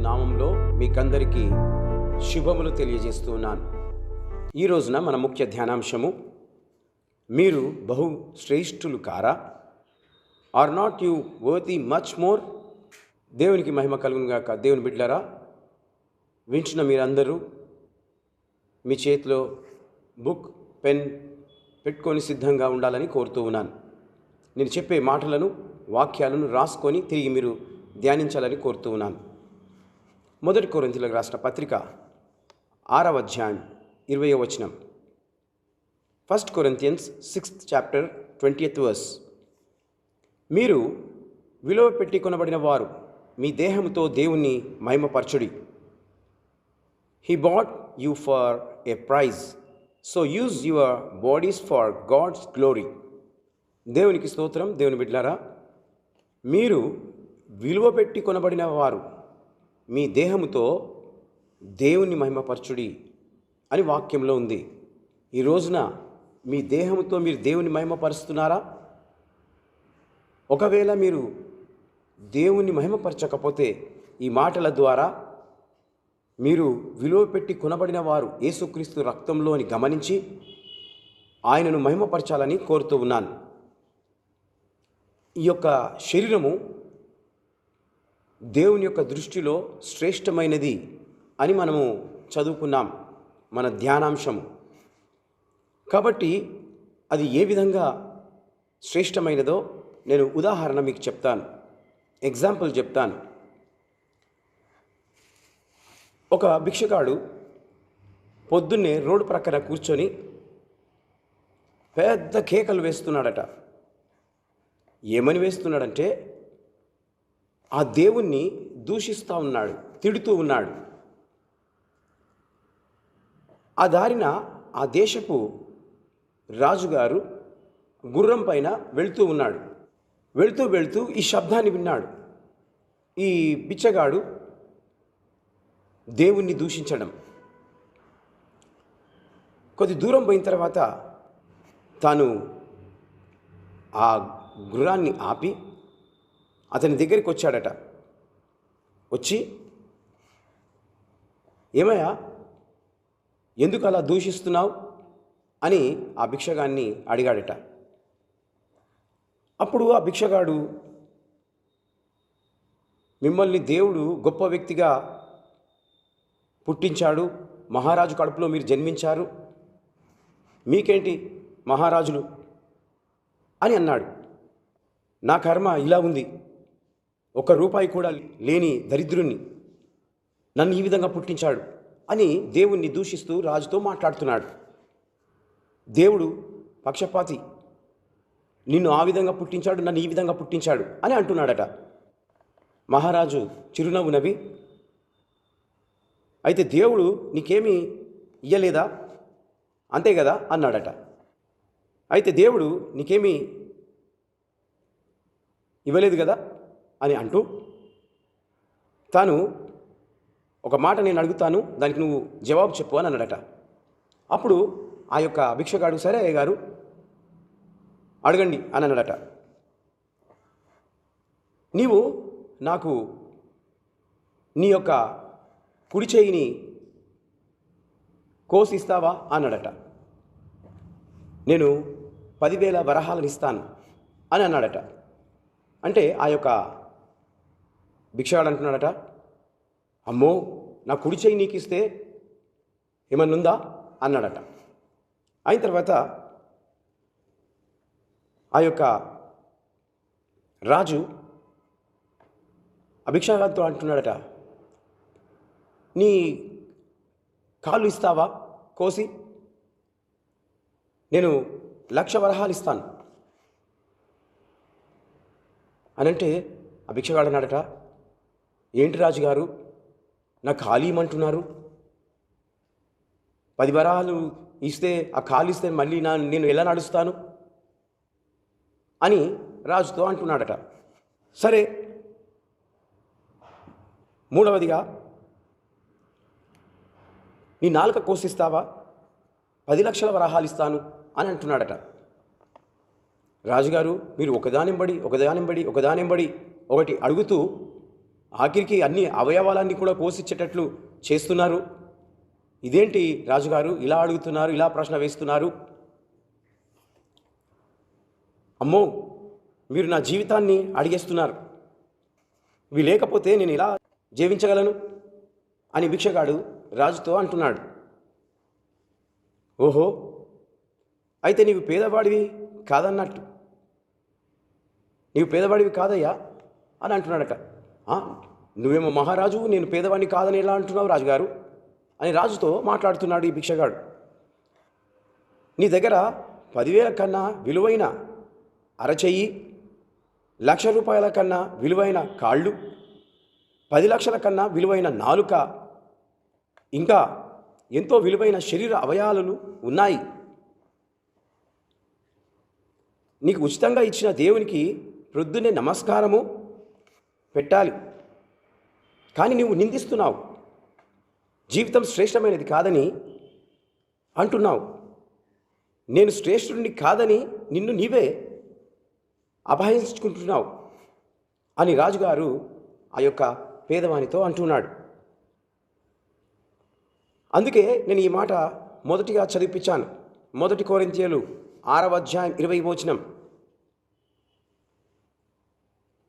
నామంలో మీకందరికీ శుభములు తెలియజేస్తున్నాను. ఈ రోజున మన ముఖ్య ధ్యానాంశము, మీరు బహు శ్రేష్ఠులు కారా? Are not you worthy much more? దేవునికి మహిమ కలుగును గాక. దేవుని బిడ్డలారా, వింటున్న మీరందరూ మీ చేతిలో బుక్ పెన్ పెట్టుకొని సిద్ధంగా ఉండాలని కోరుతూ ఉన్నాను. నేను చెప్పే మాటలను వాక్యాలను రాసుకొని తిరిగి మీరు ధ్యానించాలని కోరుతూ ఉన్నాను. 1 కొరింథీయులకు రాసిన పత్రిక 6వ అధ్యాయం 20వ వచనం. 1 Corinthians 6th chapter 20th verse. మీరు విలువ పెట్టి కొనబడిన వారు, మీ దేహముతో దేవుణ్ణి మహిమపరచుడి. He bought you for a price, so use your bodies for God's glory. దేవునికి స్తోత్రం. దేవుని బిడ్డలారా, మీరు విలువ పెట్టి కొనబడిన వారు, మీ దేహముతో దేవుని మహిమపరచుడి అని వాక్యంలో ఉంది. ఈ రోజున మీ దేహముతో మీరు దేవుని మహిమపరుస్తున్నారా? ఒకవేళ మీరు దేవుని మహిమపరచకపోతే ఈ మాటల ద్వారా మీరు విలువ పెట్టి కొనబడిన వారు యేసుక్రీస్తు రక్తంలో అని గమనించి ఆయనను మహిమపరచాలని కోరుతూ ఉన్నాను. ఈ యొక్క శరీరము దేవుని యొక్క దృష్టిలో శ్రేష్టమైనది అని మనము చదువుకున్నాం మన ధ్యానాంశము. కాబట్టి అది ఏ విధంగా శ్రేష్టమైనదో నేను ఉదాహరణ మీకు చెప్తాను, ఎగ్జాంపుల్ చెప్తాను. ఒక భిక్షగాడు పొద్దున్నే రోడ్డు ప్రక్కన కూర్చొని పెద్ద కేకలు వేస్తున్నాడట. ఏమని వేస్తున్నాడంటే, ఆ దేవుణ్ణి దూషిస్తూ ఉన్నాడు, తిడుతూ ఉన్నాడు. ఆ దారిన ఆ దేశపు రాజుగారు గుర్రం పైన వెళుతూ ఉన్నాడు. వెళుతూ ఈ శబ్దాన్ని విన్నాడు. ఈ బిచ్చగాడు దేవుణ్ణి దూషించడం. కొద్ది దూరం పోయిన తర్వాత తాను ఆ గుర్రాన్ని ఆపి అతని దగ్గరికి వచ్చాడట. వచ్చి, ఏమయ్యా, ఎందుకు అలా దూషిస్తున్నావు అని ఆ భిక్షగాన్ని అడిగాడట. అప్పుడు ఆ భిక్షగాడు, మిమ్మల్ని దేవుడు గొప్ప వ్యక్తిగా పుట్టించాడు, మహారాజు కడుపులో మీరు జన్మించారు, మీకేంటి మహారాజులు అని అన్నాడు. నా కర్మ ఇలా ఉంది, 1 రూపాయి కూడా లేని దరిద్రుణ్ణి నన్ను ఈ విధంగా పుట్టించాడు అని దేవుణ్ణి దూషిస్తూ రాజుతో మాట్లాడుతున్నాడు. దేవుడు పక్షపాతి, నిన్ను ఆ విధంగా పుట్టించాడు, నన్ను ఈ విధంగా పుట్టించాడు అని అంటున్నాడట. మహారాజు చిరునవ్వు నవ్వి, అయితే దేవుడు నీకేమీ ఇయ్యలేదా, అంతే కదా అన్నాడట. అయితే దేవుడు నీకేమీ ఇవ్వలేదు కదా అని అంటూ, తాను ఒక మాట నేను అడుగుతాను, దానికి నువ్వు జవాబు చెప్పు అని అన్నాడట. అప్పుడు ఆ యొక్క భిక్షగాడు, సరే అయ్య గారు అడగండి అని అన్నాడట. నీవు నాకు నీ యొక్క కుడి చేయిని కోసిస్తావా అన్నాడట. నేను 10,000 వరహాలను ఇస్తాను అని అన్నాడట. అంటే ఆ యొక్క భిక్షగాడు అంటున్నాడట, అమ్మో, నా కుడి చేయి నీకు ఇస్తే ఏమన్నుందా అన్నాడట. అయిన తర్వాత ఆ యొక్క రాజు ఆ భిక్షగాడితో అంటున్నాడట, నీ కాళ్ళు ఇస్తావా కోసి, నేను 1,00,000 వరహాలు ఇస్తాను అని అంటే ఆ భిక్షగాడు అన్నాడట, ఏంటి రాజుగారు నాకు ఖాళీ ఇమ్మంటున్నారు? 10 వరాలు ఇస్తే ఆ ఖాళీ ఇస్తే మళ్ళీ నేను ఎలా నడుస్తాను అని రాజుతో అంటున్నాడట. సరే, మూడవదిగా నీ నాలుక కోసిస్తావా? 10 లక్షల వరహాలు ఇస్తాను అని అంటున్నాడట. రాజుగారు మీరు ఒకదానింబడి ఒకటి అడుగుతూ ఆఖరికి అన్ని అవయవాలన్నీ కూడా కోసిచ్చేటట్లు చేస్తున్నారు. ఇదేంటి రాజుగారు ఇలా అడుగుతున్నారు, ఇలా ప్రశ్న వేస్తున్నారు? అమ్మో, మీరు నా జీవితాన్ని అడిగేస్తున్నారు. ఇవి లేకపోతే నేను ఇలా జీవించగలను అని భిక్షగాడు రాజుతో అంటున్నాడు. ఓహో, అయితే నీవు పేదవాడివి కాదన్నట్టు, నీవు పేదవాడివి కాదయ్యా అని అంటున్నాడట. నువ్వేమో మహారాజు, నేను పేదవాడిని కాదని ఎలా అంటున్నావు రాజుగారు అని రాజుతో మాట్లాడుతున్నాడు ఈ భిక్షగాడు. నీ దగ్గర 10,000 కన్నా విలువైన అరచెయ్యి, 1,00,000 రూపాయల కన్నా విలువైన కాళ్ళు, 10 లక్షల కన్నా విలువైన నాలుక, ఇంకా ఎంతో విలువైన శరీర అవయవాలు ఉన్నాయి. నీకు ఉచితంగా ఇచ్చిన దేవునికి ప్రొద్దునే నమస్కారము పెట్టాలి, కానీ నువ్వు నిందిస్తున్నావు, జీవితం శ్రేష్టమైనది కాదని అంటున్నావు. నేను శ్రేష్ఠుడిని కాదని నిన్ను నీవే అపహరించుకుంటున్నావు అని రాజుగారు ఆ యొక్క పేదవానితో అంటున్నాడు. అందుకే నేను ఈ మాట మొదటిగా చదివిపించాను. 1 కొరింథీయులు 6వ అధ్యాయం 20వ వచనం.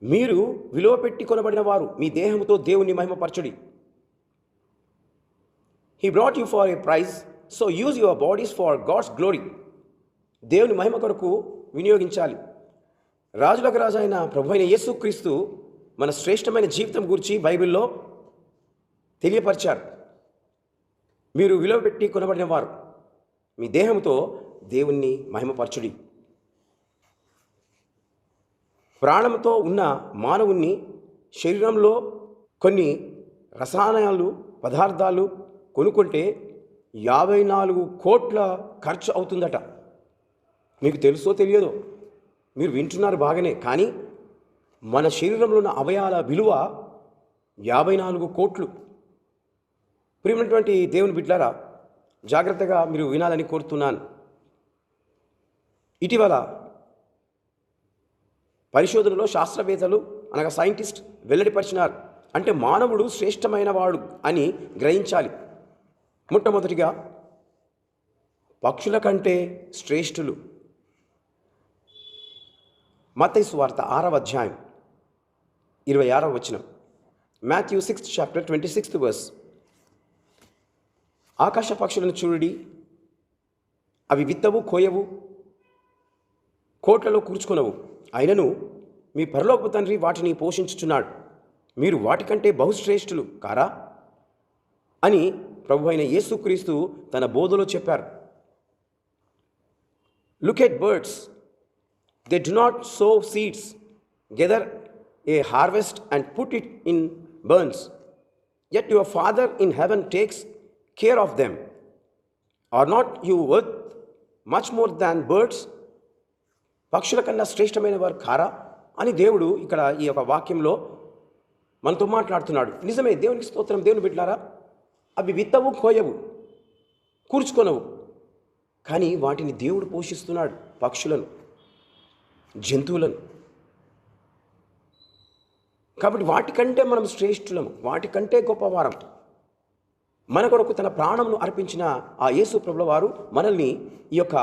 మీరు విలువ పెట్టి కొనబడిన వారు, మీ దేహముతో దేవుని మహిమపరచుడి. He brought you for a price, so use your bodies for God's glory. దేవుని మహిమ కొరకు వినియోగించాలి. రాజులకు రాజు అయిన ప్రభు అయిన యేసుక్రీస్తు మన శ్రేష్టమైన జీవితం గురించి బైబిల్లో తెలియపరిచారు. మీరు విలువ పెట్టి కొనబడిన వారు, మీ దేహంతో దేవుణ్ణి మహిమపరచుడి. ప్రాణంతో ఉన్న మానవుణ్ణి శరీరంలో కొన్ని రసాయనాలు పదార్థాలు కొనుక్కుంటే 54 కోట్ల ఖర్చు అవుతుందట. మీకు తెలుసో తెలియదో, మీరు వింటున్నారు బాగానే, కానీ మన శరీరంలో ఉన్న అవయవాల విలువ 54 కోట్లు. ప్రియమైనటువంటి దేవుని బిడ్డలారా, జాగ్రత్తగా మీరు వినాలని కోరుతున్నాను. ఇటీవల పరిశోధనలో శాస్త్రవేత్తలు అనగా సైంటిస్ట్ వెల్లడిపరిచినారు. అంటే మానవుడు శ్రేష్టమైన వాడు అని గ్రహించాలి. మొట్టమొదటిగా పక్షుల కంటే శ్రేష్ఠులు. మత్తయి సువార్త 6వ అధ్యాయం 26వ వచనం. Matthew 6th chapter 26th verse. ఆకాశ పక్షులను చూడండి, అవి విత్తవు, కోయవు, కోట్లలో కూర్చుకొనవు, అయినను మీ పరలోకపు తండ్రి వాటిని పోషించుచున్నాడు. మీరు వాటికంటే బహుశ్రేష్ఠులు కారా అని ప్రభు అయిన యేసుక్రీస్తు తన బోధలో చెప్పారు. Look at birds, they do not sow seeds, gather a harvest and put it in barns, yet your Father in heaven takes care of them. Are not you worth much more than birds? పక్షుల కన్నా శ్రేష్టమైన వారు కారా అని దేవుడు ఇక్కడ ఈ యొక్క వాక్యంలో మనతో మాట్లాడుతున్నాడు. నిజమే, దేవునికి స్తోత్రం. దేవుని బిడ్డలారా, అవి విత్తవు, కోయవు, కూర్చుకొనవు, కానీ వాటిని దేవుడు పోషిస్తున్నాడు. పక్షులను, జంతువులను. కాబట్టి వాటికంటే మనం శ్రేష్ఠులము, వాటికంటే గొప్పవారం. మన కొరకు తన ప్రాణమును అర్పించిన ఆ యేసు ప్రభుల వారు మనల్ని ఈ యొక్క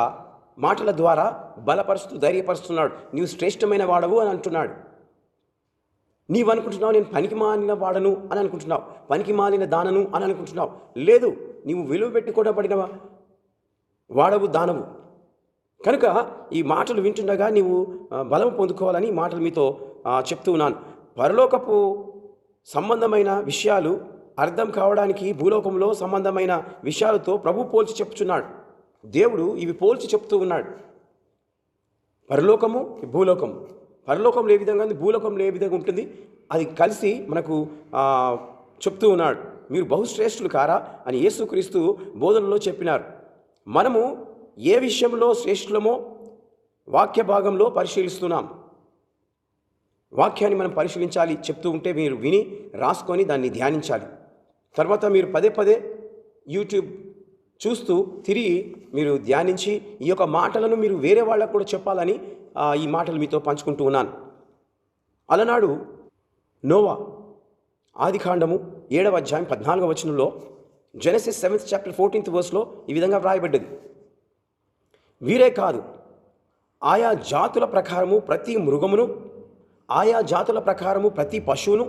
మాటల ద్వారా బలపరుస్తూ ధైర్యపరుస్తున్నాడు. నీవు శ్రేష్టమైన వాడవు అని అంటున్నాడు. నీవు అనుకుంటున్నావు నేను పనికి మాలిన వాడను అని అనుకుంటున్నావు, పనికి మాలిన దానను అని అనుకుంటున్నావు. లేదు, నీవు విలువ పెట్టుకోబడిన వాడవు, దానవు. కనుక ఈ మాటలు వింటుండగా నీవు బలం పొందుకోవాలని ఈ మాటలు మీతో చెప్తూ ఉన్నాను. పరలోకపు సంబంధమైన విషయాలు అర్థం కావడానికి భూలోకంలో సంబంధమైన విషయాలతో ప్రభు పోల్చి చెప్తున్నాడు. దేవుడు ఇవి పోల్చి చెప్తూ ఉన్నాడు. పరలోకము, భూలోకము. పరలోకంలో ఏ విధంగా ఉంది, భూలోకంలో ఏ విధంగా ఉంటుంది, అది కలిసి మనకు చెప్తూ ఉన్నాడు. మీరు బహుశ్రేష్ఠులు కారా అని యేసుక్రీస్తు బోధనలో చెప్పినారు. మనము ఏ విషయంలో శ్రేష్ఠులమో వాక్య భాగంలో పరిశీలిస్తున్నాం. వాక్యాన్ని మనం పరిశీలించాలి. చెప్తూ ఉంటే మీరు విని రాసుకొని దాన్ని ధ్యానించాలి. తర్వాత మీరు పదే పదే యూట్యూబ్ చూస్తూ తిరిగి మీరు ధ్యానించి ఈ యొక్క మాటలను మీరు వేరే వాళ్ళకు కూడా చెప్పాలని ఈ మాటలు మీతో పంచుకుంటూ ఉన్నాను. అలనాడు నోవా ఆదికాండము 7వ అధ్యాయం 14వ వచనంలో, జెనసిస్ 7th చాప్టర్ 14th వర్స్లో ఈ విధంగా వ్రాయబడ్డది. వీరే కాదు, ఆయా జాతుల ప్రకారము ప్రతి మృగమును, ఆయా జాతుల ప్రకారము ప్రతి పశువును,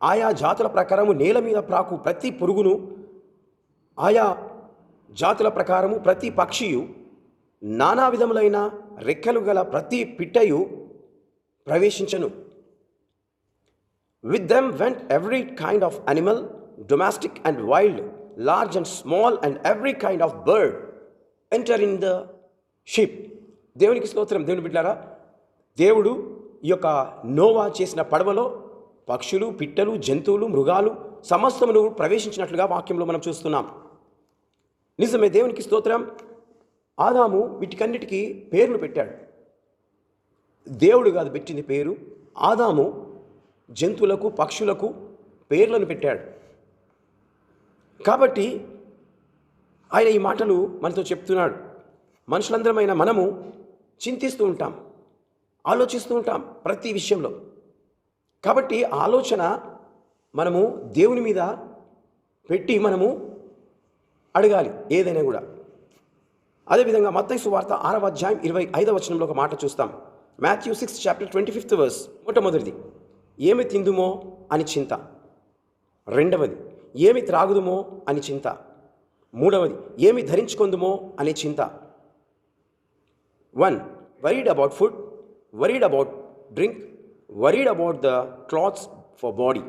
ఆయా జాతుల ప్రకారము నేల మీద ప్రాకు ప్రతి పురుగును, ఆయా జాతుల ప్రకారము ప్రతి పక్షియు, నానా విధములైన రెక్కలు గల ప్రతి పిట్టయు ప్రవేశించను. With them went every kind of animal, domestic and wild, large and small, and every kind of bird enter in the ship. దేవునికి స్తోత్రం. దేవుని బిడ్డలారా, దేవుడు ఈ యొక్క నోవా చేసిన పడవలో పక్షులు, పిట్టలు, జంతువులు, మృగాలు సమస్తమును ప్రవేశించినట్లుగా వాక్యంలో మనం చూస్తున్నాం. నిజమే, దేవునికి స్తోత్రం. ఆదాము వీటికన్నిటికీ పేర్లు పెట్టాడు. దేవుడు కాదు పెట్టింది పేరు, ఆదాము జంతువులకు, పక్షులకు పేర్లను పెట్టాడు. కాబట్టి ఆయన ఈ మాటలు మనతో చెప్తున్నాడు. మనుషులందరమైన మనము చింతిస్తూ ఉంటాం, ఆలోచిస్తూ ఉంటాం ప్రతి విషయంలో. కాబట్టి ఆలోచన మనము దేవుని మీద పెట్టి మనము అడగాలి ఏదైనా కూడా. అదేవిధంగా మత్తయి సువార్త 6వ అధ్యాయం 25వ వచనంలో ఒక మాట చూస్తాం. Matthew 6th chapter 25th verse. మొట్టమొదటిది, ఏమి తిందుమో అని చింత. రెండవది, ఏమి త్రాగుదుమో అని చింత. మూడవది, ఏమి ధరించుకుందుమో అనే చింత. 1. Worried about food, worried about drink, worried about the clothes for body.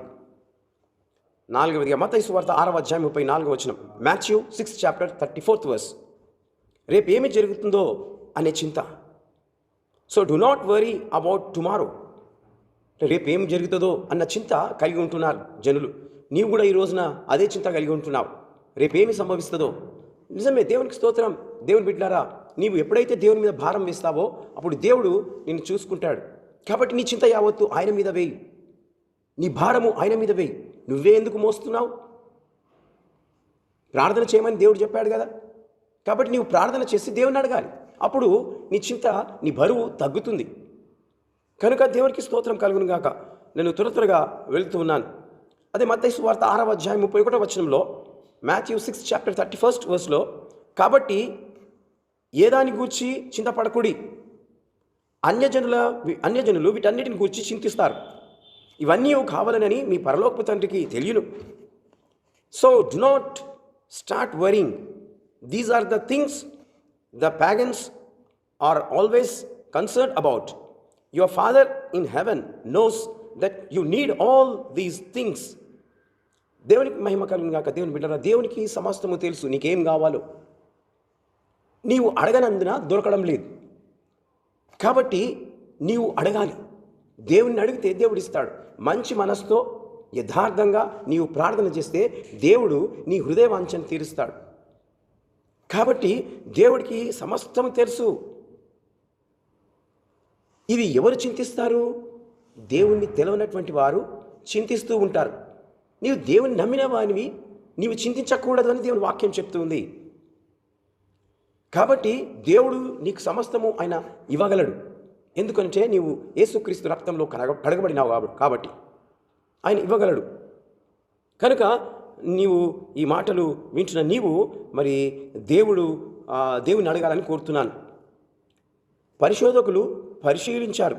నాలుగవదిగా మత్తయి సువార్త 6వ అధ్యాయం 34వ వచనం. Matthew 6th chapter 34th verse. రేపు ఏమి జరుగుతుందో అనే చింత. So do not worry about tomorrow. రేపు ఏం జరుగుతుందో అన్న చింత కలిగి ఉంటున్నారు జనులు. నీవు కూడా ఈ రోజున అదే చింత కలిగి ఉంటున్నావు, రేపేమి సంభవిస్తుందో. నిజమే, దేవునికి స్తోత్రం. దేవుని బిడ్డలారా, నీవు ఎప్పుడైతే దేవుని మీద భారం వేస్తావో అప్పుడు దేవుడు నిన్ను చూసుకుంటాడు. కాబట్టి నీ చింత యావత్తు ఆయన మీద వేయి, నీ భారము ఆయన మీద వేయి. నువ్వే ఎందుకు మోస్తున్నావు? ప్రార్థన చేయమని దేవుడు చెప్పాడు కదా. కాబట్టి నీవు ప్రార్థన చేసి దేవుని అడగాలి. అప్పుడు నీ చింత, నీ బరువు తగ్గుతుంది. కనుక దేవునికి స్తోత్రం కలుగును గాక. నేను త్వరగా వెళుతూ ఉన్నాను. అదే మత్తయి సువార్త 6వ అధ్యాయం 31వ వచనంలో, మాథ్యూ 6th చాప్టర్ 31st వర్స్లో, కాబట్టి ఏ దాని గూర్చి చింతపడకుడి, అన్యజనులు వీటన్నిటిని గూర్చి చింతిస్తారు, ఇవన్నీ కావాలనని మీ పరలోకపు తండ్రికి తెలియను. So do not start worrying. These are the things the pagans are always concerned about. Your Father in heaven knows that you need all these things. దేవునికి మహిమ కలుగును గాక. దేవుని బిడ్డలారా, దేవునికి సమస్తము తెలుసు నీకేం కావాలో. నీవు అడగనందున దొరకడం లేదు. కాబట్టి నీవు అడగాలి. దేవుని అడిగితే దేవుడు ఇస్తాడు. మంచి మనసుతో యథార్థంగా నీవు ప్రార్థన చేస్తే దేవుడు నీ హృదయ వాంఛను తీరుస్తాడు. కాబట్టి దేవుడికి సమస్తము తెలుసు. ఇవి ఎవరు చింతిస్తారు? దేవుణ్ణి తెలవనటువంటి వారు చింతిస్తూ ఉంటారు. నీవు దేవుని నమ్మిన వానివి నీవు చింతించకూడదు అని దేవుని వాక్యం చెప్తుంది. కాబట్టి దేవుడు నీకు సమస్తము ఆయన ఇవ్వగలడు. ఎందుకంటే నీవు యేసుక్రీస్తు రక్తంలో కడగబడినావు కాబట్టి ఆయన ఇవ్వగలడు. కనుక నీవు ఈ మాటలు వింటున్న నీవు మరి దేవుని అడగాలని కోరుతున్నాను. పరిశోధకులు పరిశీలించారు.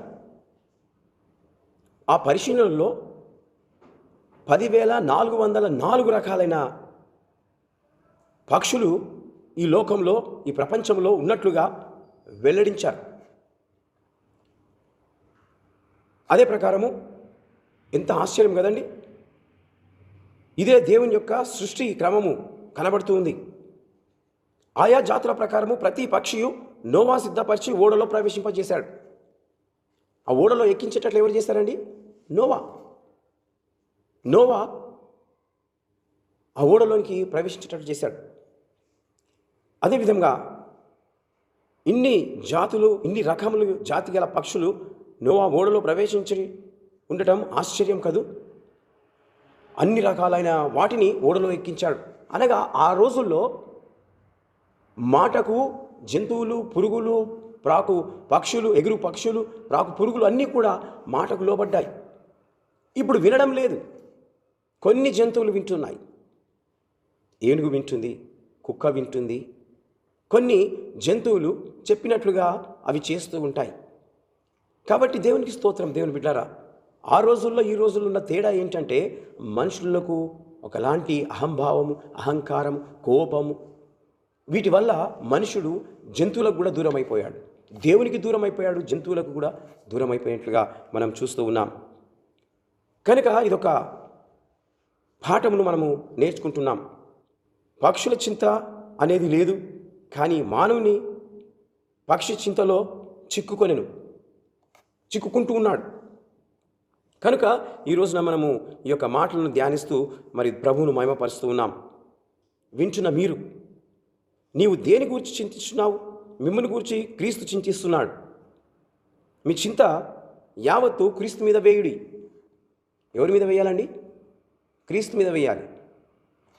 ఆ పరిశీలనలో 10,404 రకాలైన పక్షులు ఈ లోకంలో, ఈ ప్రపంచంలో ఉన్నట్లుగా వెల్లడించారు. అదే ప్రకారము ఎంత ఆశ్చర్యం కదండి. ఇదే దేవుని యొక్క సృష్టి క్రమము కనబడుతూ ఉంది. ఆయా జాతుల ప్రకారము ప్రతి పక్షియు నోవా సిద్ధపరిచి ఓడలో ప్రవేశింపజేశాడు. ఆ ఓడలో ఎక్కించేటట్లు ఎవరు చేశారండి? నోవా. నోవా ఆ ఓడలోనికి ప్రవేశించేటట్టు చేశాడు. అదేవిధంగా ఇన్ని జాతులు, ఇన్ని రకములు జాతి గల పక్షులు నోవా ఓడలో ప్రవేశించి ఉండటం ఆశ్చర్యం కదూ. అన్ని రకాలైన వాటిని ఓడలో ఎక్కించాడు. అనగా ఆ రోజుల్లో మాటకు జంతువులు, పురుగులు, ప్రాకు పక్షులు, ఎగురు పక్షులు, ప్రాకు పురుగులు అన్నీ కూడా మాటకు లోబడ్డాయి. ఇప్పుడు వినడం లేదు. కొన్ని జంతువులు వింటున్నాయి. ఏనుగు వింటుంది, కుక్క వింటుంది. కొన్ని జంతువులు చెప్పినట్లుగా అవి చేస్తూ ఉంటాయి. కాబట్టి దేవునికి స్తోత్రం. దేవుని బిడ్డారా, ఆ రోజుల్లో ఈ రోజుల్లో ఉన్న తేడా ఏంటంటే మనుషులకు ఒకలాంటి అహంభావము, అహంకారము, కోపము, వీటి వల్ల మనుషుడు జంతువులకు కూడా దూరం అయిపోయాడు. దేవునికి దూరం అయిపోయాడు, జంతువులకు కూడా దూరం అయిపోయినట్లుగా మనం చూస్తూ ఉన్నాం. కనుక ఇదొక పాఠమును మనము నేర్చుకుంటున్నాం. పక్షుల చింత అనేది లేదు, కానీ మానవుని పక్షి చింతలో చిక్కుకుంటూ ఉన్నాడు. కనుక ఈ రోజున మనము ఈ యొక్క మాటలను ధ్యానిస్తూ మరి ప్రభువును మహిమపరుస్తూ ఉన్నాం. వింటున్న మీరు, నీవు దేని గురించి చింతిస్తున్నావు? మిమ్మల్ని గురించి క్రీస్తు చింతిస్తున్నాడు. మీ చింత యావత్తు క్రీస్తు మీద వేయుడి. ఎవరి మీద వేయాలండి? క్రీస్తు మీద వేయాలి.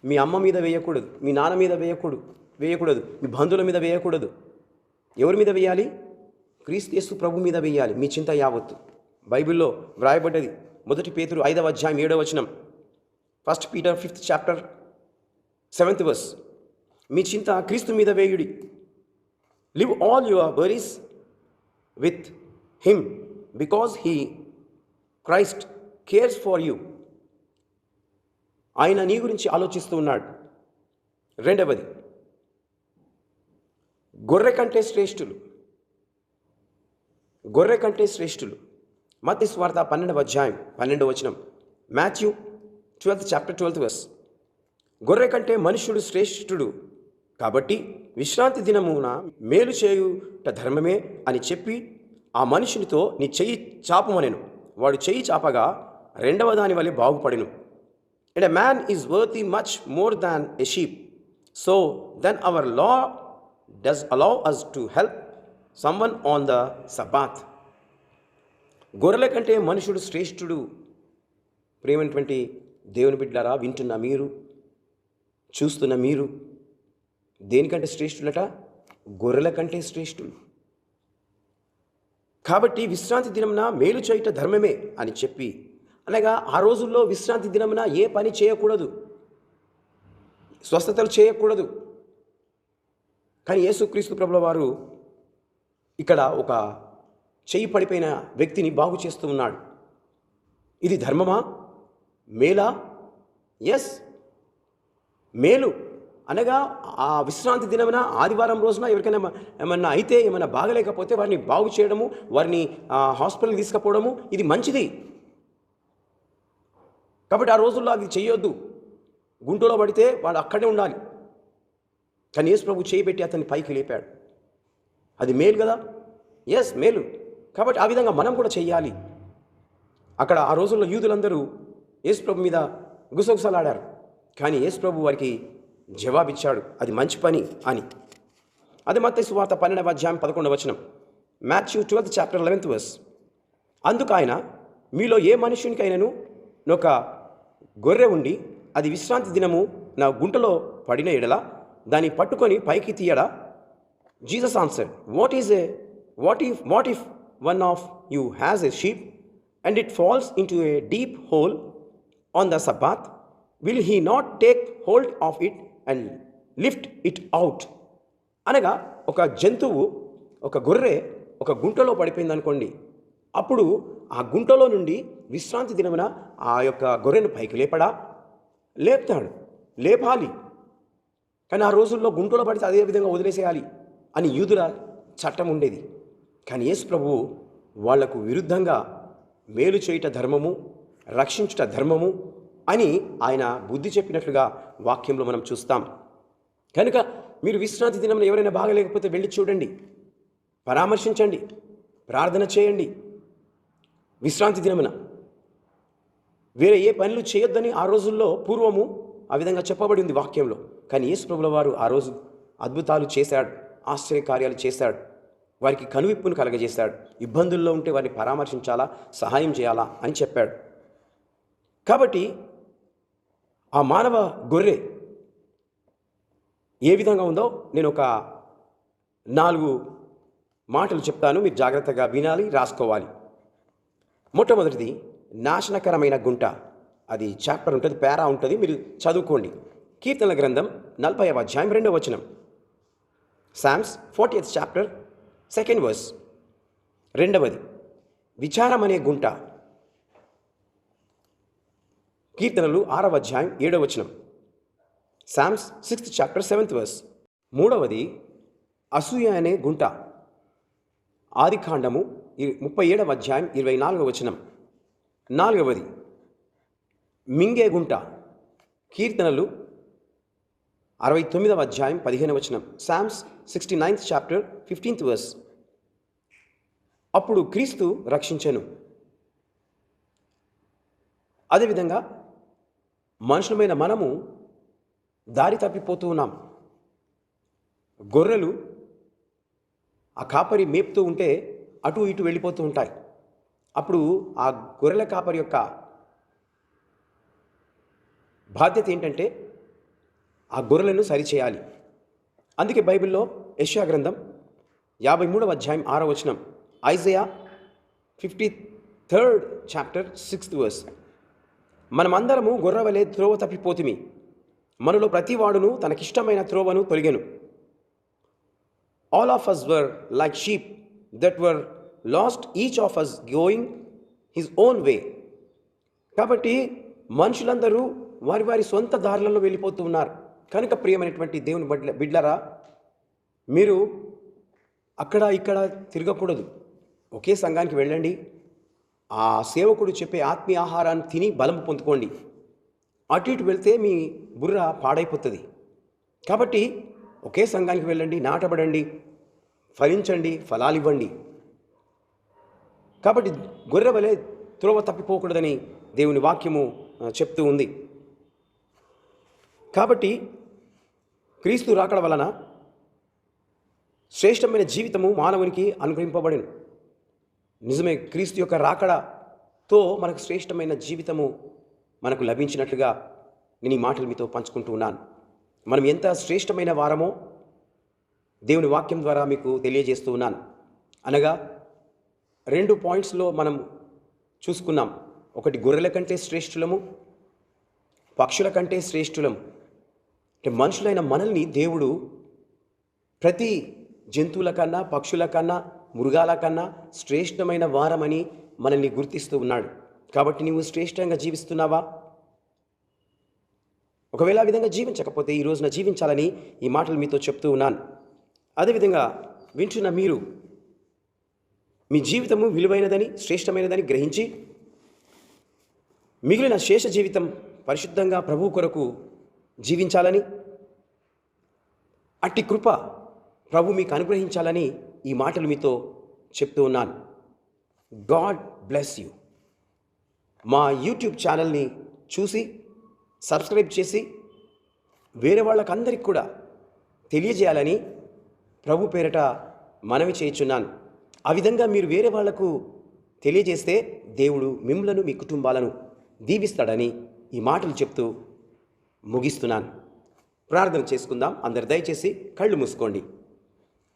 మీ అమ్మ మీద వేయకూడదు, మీ నాన్న మీద వేయకూడదు, మీ బంధువుల మీద వేయకూడదు. ఎవరి మీద వేయాలి? క్రీస్తు యేసు ప్రభు మీద వేయాలి మీ చింత యావత్తు. బైబిల్లో వ్రాయబడ్డది. 1 పేతురు 5వ అధ్యాయం 7వ వచనం, 1 Peter 5th chapter 7th verse. మీ చింత క్రీస్తు మీద వేయుడి. Leave all your worries with him because Christ cares for you. ఆయన నీ గురించి ఆలోచిస్తూ ఉన్నాడు. రెండవది, గొర్రె కంటే శ్రేష్ఠులు. మత్తయి సువార్త 12వ అధ్యాయం 12వ వచనం, Matthew 12th chapter 12th verse. గొర్రె కంటే మనుష్యుడు శ్రేష్ఠుడు కాబట్టి విశ్రాంతి దినమున మేలు చేయుట ధర్మమే అని చెప్పి ఆ మనుషునితో నీ చెయ్యి చాపమనెను. వాడు చెయ్యి చాపగా రెండవ దాని వలె బాగుపడెను. And a man is worthy much more than a sheep. So then our law does allow us to help someone on the Sabbath. గొర్రెల కంటే మనుషుడు శ్రేష్ఠుడు. ప్రియమైనటువంటి దేవుని బిడ్డలారా, వింటున్న మీరు, చూస్తున్న మీరు, దేనికంటే శ్రేష్ఠులట? గొర్రెల కంటే శ్రేష్ఠులు. కాబట్టి విశ్రాంతి దినమున మేలు చేయుట ధర్మమే అని చెప్పి, అనగా ఆ రోజుల్లో విశ్రాంతి దినమున ఏ పని చేయకూడదు, స్వస్థతలు చేయకూడదు. కానీ యేసుక్రీస్తు ప్రభుల వారు ఇక్కడ ఒక చెయ్యి పడిపోయిన వ్యక్తిని బాగు చేస్తూ ఉన్నాడు. ఇది ధర్మమా? మేలా? ఎస్, మేలు. అనగా ఆ విశ్రాంతి దినమున ఆదివారం రోజున ఎవరికైనా ఏమన్నా అయితే, ఏమైనా బాగలేకపోతే వారిని బాగు చేయడము, వారిని హాస్పిటల్కి తీసుకుపోవడము, ఇది మంచిది. కాబట్టి ఆ రోజుల్లో అది చేయొద్దు. గుంటలో పడితే వాడు అక్కడే ఉండాలి. కానీ యేసు ప్రభు చేయి పెట్టి అతన్ని పైకి లేపాడు. అది మేలు కదా? ఎస్, మేలు. కాబట్టి ఆ విధంగా మనం కూడా చెయ్యాలి. అక్కడ ఆ రోజుల్లో యూదులందరూ యేసు ప్రభు మీద గుసగుసలాడారు. కానీ యేసు ప్రభు వారికి జవాబిచ్చాడు, అది మంచి పని అని. అది మత్తయి సువార్త 12వ అధ్యాయం 11వ వచనం, Matthew 12th chapter 11th verse. అందుకు ఆయన, మీలో ఏ మనుషునికైనాను ఒక గొర్రె ఉండి అది విశ్రాంతి దినము నా గుంటలో పడిన ఎడల దాన్ని పట్టుకొని పైకి తీయడా? Jesus answered, what if one of you has a sheep and it falls into a deep hole on the Sabbath? Will he not take hold of it and lift it out? అనగా ఒక జంతువు, ఒక గొర్రె ఒక గుంటలో పడిపోయింది అనుకోండి. అప్పుడు ఆ గుంటలో నుండి విశ్రాంతి దినమున ఆ యొక్క గొర్రెను పైకి లేపడా? లేపాలి. కానీ ఆ రోజుల్లో గుంటలో పడితే అదే విధంగా వదిలేసేయాలి అని యూదుల చట్టం ఉండేది. కానీ యేసు ప్రభువు వాళ్లకు విరుద్ధంగా మేలు చేయుట ధర్మము, రక్షించుట ధర్మము అని ఆయన బుద్ధి చెప్పినట్లుగా వాక్యంలో మనం చూస్తాం. కనుక మీరు విశ్రాంతి దినమున ఎవరైనా బాగలేకపోతే వెళ్ళి చూడండి, పరామర్శించండి, ప్రార్థన చేయండి. విశ్రాంతి దినమున వేరే ఏ పనులు చేయొద్దని ఆ రోజుల్లో పూర్వము ఆ విధంగా చెప్పబడి ఉంది వాక్యంలో. కానీ యేసు ప్రభుల వారు ఆ రోజు అద్భుతాలు చేశాడు, ఆశ్చర్యకార్యాలు చేశాడు, వారికి కనువిప్పును కలగజేశాడు. ఇబ్బందుల్లో ఉంటే వారిని పరామర్శించాలా, సహాయం చేయాలా అని చెప్పాడు. కాబట్టి ఆ మానవ గొర్రె ఏ విధంగా ఉందో నేను ఒక 4 మాటలు చెప్తాను, మీరు జాగ్రత్తగా వినాలి, రాసుకోవాలి. మొట్టమొదటిది నాశనకరమైన గుంట. అది చాప్టర్ ఉంటుంది, పేరా ఉంటుంది, మీరు చదువుకోండి. కీర్తనల గ్రంథం 40వ అధ్యాయం 2వ వచనం. Psalms 40th chapter 2nd verse. రెండవది విచారం అనే గుంట. కీర్తనలు 6వ అధ్యాయం 7వ వచనం. Psalms 6th chapter 7th verse. మూడవది అసూయ అనే గుంట. ఆదికాండము 37వ అధ్యాయం 24వ వచనం. నాలుగవది మింగే గుంట. కీర్తనలు 69వ అధ్యాయం 15వ వచనం. Psalms 69th chapter 15th verse. అప్పుడు క్రీస్తు రక్షించెను. అదేవిధంగా మనుషులమైన మనము దారి తప్పిపోతూ ఉన్నాం. గొర్రెలు ఆ కాపరి మేపుతూ ఉంటే అటు ఇటు వెళ్ళిపోతూ ఉంటాయి. అప్పుడు ఆ గొర్రెల కాపరి యొక్క బాధ్యత ఏంటంటే ఆ గొర్రెలను సరిచేయాలి. అందుకే బైబిల్లో యెషయా గ్రంథం 53వ అధ్యాయం 6వ వచనం, Isaiah 53rd chapter 6th verse. మనమందరము గొర్రెవలే త్రోవ తప్పిపోతిమి, మనలో ప్రతివాడును తనకిష్టమైన త్రోవను తొలగెను. All of us were like sheep that were lost, each of us going his own way. కాబట్టి మనుషులందరూ వారి వారి సొంత దారులలో వెళ్ళిపోతూ ఉన్నారు. కనుక ప్రియమైనటువంటి దేవుని బిడ్డలారా, మీరు అక్కడ ఇక్కడ తిరగకూడదు. ఒకే సంఘానికి వెళ్ళండి, ఆ సేవకుడు చెప్పే ఆత్మీయ ఆహారాన్ని తిని బలం పొందుకోండి. అటు ఇటు వెళ్తే మీ బుర్ర పాడైపోతుంది. కాబట్టి ఒకే సంఘానికి వెళ్ళండి, నాటబడండి, ఫలించండి, ఫలాలు ఇవ్వండి. కాబట్టి గొర్రె వలె త్రోవ తప్పిపోకూడదని దేవుని వాక్యము చెప్తూ ఉంది. కాబట్టి క్రీస్తు రాకడ వలన శ్రేష్టమైన జీవితము మానవునికి అనుగ్రహింపబడెను. నిజమే, క్రీస్తు యొక్క రాకడతో మనకు శ్రేష్టమైన జీవితము మనకు లభించినట్లుగా నేను ఈ మాటలు మీతో పంచుకుంటూ ఉన్నాను. మనం ఎంత శ్రేష్టమైన వారమో దేవుని వాక్యం ద్వారా మీకు తెలియజేస్తూ ఉన్నాను. అనగా 2 పాయింట్స్లో మనం చూసుకున్నాం. ఒకటి, గొర్రెల కంటే శ్రేష్ఠులము, పక్షుల కంటే శ్రేష్ఠులము. అంటే మనుషులైన మనల్ని దేవుడు ప్రతి జంతువుల కన్నా, పక్షుల కన్నా, మృగాల కన్నా శ్రేష్టమైన వారమని మనల్ని గుర్తిస్తూ ఉన్నాడు. కాబట్టి నీవు శ్రేష్టంగా జీవిస్తున్నావా? ఒకవేళ ఆ విధంగా జీవించకపోతే ఈ రోజున జీవించాలని ఈ మాటలు మీతో చెప్తూ ఉన్నాను. అదేవిధంగా వింటున్న మీరు మీ జీవితము విలువైనదని, శ్రేష్టమైనదని గ్రహించి మిగిలిన శేష జీవితం పరిశుద్ధంగా ప్రభువు కొరకు జీవించాలని, అట్టి కృప ప్రభు మీకు అనుగ్రహించాలని ఈ మాటలు మీతో చెప్తూ ఉన్నాను. God bless you. మా యూట్యూబ్ ఛానల్ని చూసి సబ్స్క్రైబ్ చేసి వేరే వాళ్ళకందరికి కూడా తెలియజేయాలని ప్రభు పేరట మనవి చేయుచున్నాను. ఆ విధంగా మీరు వేరే వాళ్లకు తెలియజేస్తే దేవుడు మిమ్మలను, మీ కుటుంబాలను దీవిస్తాడని ఈ మాటలు చెప్తూ ముగిస్తున్నాను. ప్రార్థన చేసుకుందాం. అందరు దయచేసి కళ్ళు మూసుకోండి.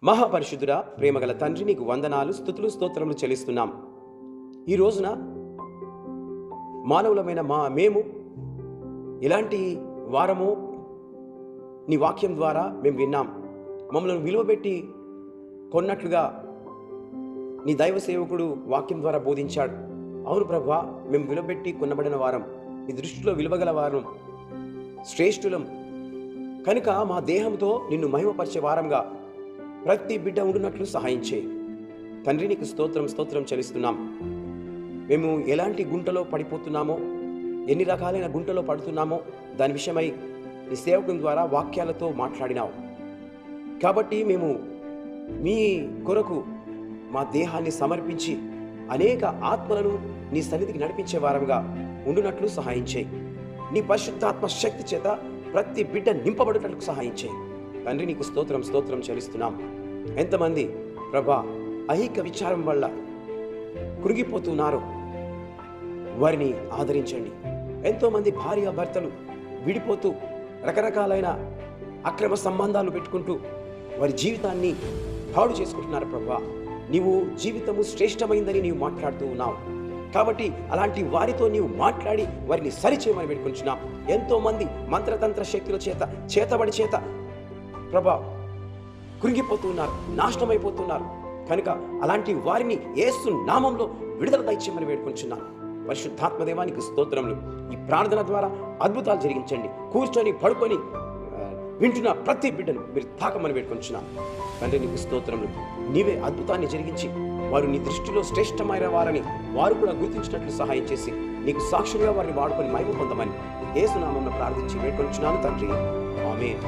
మహాపరిశుద్ధుడా, ప్రేమగల తండ్రి, నీకు వందనాలు, స్తుతులు, స్తోత్రములు చెల్లిస్తున్నాం. ఈ రోజున మానవులమైన మేము ఎలాంటి వారమో నీ వాక్యం ద్వారా మేము విన్నాం. మమ్మల్ని విలువబెట్టి కొన్నట్లుగా నీ దైవ సేవకుడు వాక్యం ద్వారా బోధించాడు. అవును ప్రభువా, మేము విలువబెట్టి కొనబడిన వారం, నీ దృష్టిలో విలువగల వారం, శ్రేష్ఠులం. కనుక మా దేహంతో నిన్ను మహిమపరిచే వారంగా ప్రతి బిడ్డ ఉండునట్లు సహాయం చేయి తండ్రి. నీకు స్తోత్రం చెల్లిస్తున్నాం. మేము ఎలాంటి గుంటలో పడిపోతున్నామో, ఎన్ని రకాలైన గుంటలో పడుతున్నామో దాని విషయమై నీ సేవకుని ద్వారా వాక్యాలతో మాట్లాడినావు. కాబట్టి మేము మీ కొరకు మా దేహాన్ని సమర్పించి అనేక ఆత్మలను నీ సన్నిధికి నడిపించే వారంగా ఉండునట్లు సహాయం చేయి. నీ పరిశుద్ధాత్మ శక్తి చేత ప్రతి బిడ్డ నింపబడుటకు సహాయం చేయి. తండ్రి, నీకు స్తోత్రం స్తోత్రం చెల్లిస్తున్నాం. ఎంతమంది ప్రభా ఐహిక విచారం వల్ల కృంగిపోతున్నారు, వారిని ఆదరించండి. ఎంతోమంది భార్యాభర్తలు విడిపోతూ రకరకాలైన అక్రమ సంబంధాలు పెట్టుకుంటూ వారి జీవితాన్ని పాడు చేసుకుంటున్నారు. ప్రభా, నీవు జీవితము శ్రేష్టమైందని నీవు మాట్లాడుతూ ఉన్నావు కాబట్టి అలాంటి వారితో నీవు మాట్లాడి వారిని సరిచేయమని పెట్టుకుంటున్నాం. ఎంతోమంది మంత్రతంత్ర శక్తుల చేత చేతబడి చేత ప్రభా కృంగిపోతున్నారు, నాశనమైపోతున్నారు కనుక అలాంటి వారిని యేసు నామంలో విడుదల దయచేయమని వేడుకుంటున్నాను. పరిశుద్ధాత్మదేవానికి స్తోత్రములు. ఈ ప్రార్థన ద్వారా అద్భుతాలు జరిగించండి. కూర్చొని పడుకొని వింటున్న ప్రతి బిడ్డను మీరు తాకమని వేడుకుంటున్నాను. తండ్రి, నీకు స్తోత్రములు. నీవే అద్భుతాన్ని జరిగించి వారు నీ దృష్టిలో శ్రేష్టమైన వారని వారు కూడా గుర్తించినట్లు సహాయం చేసి నీకు సాక్షులుగా వారిని వాడుకొని మహిమ పొందమని యేసు నామమున ప్రార్థించి వేడుకుంటున్నాను తండ్రి. ఆమేన్.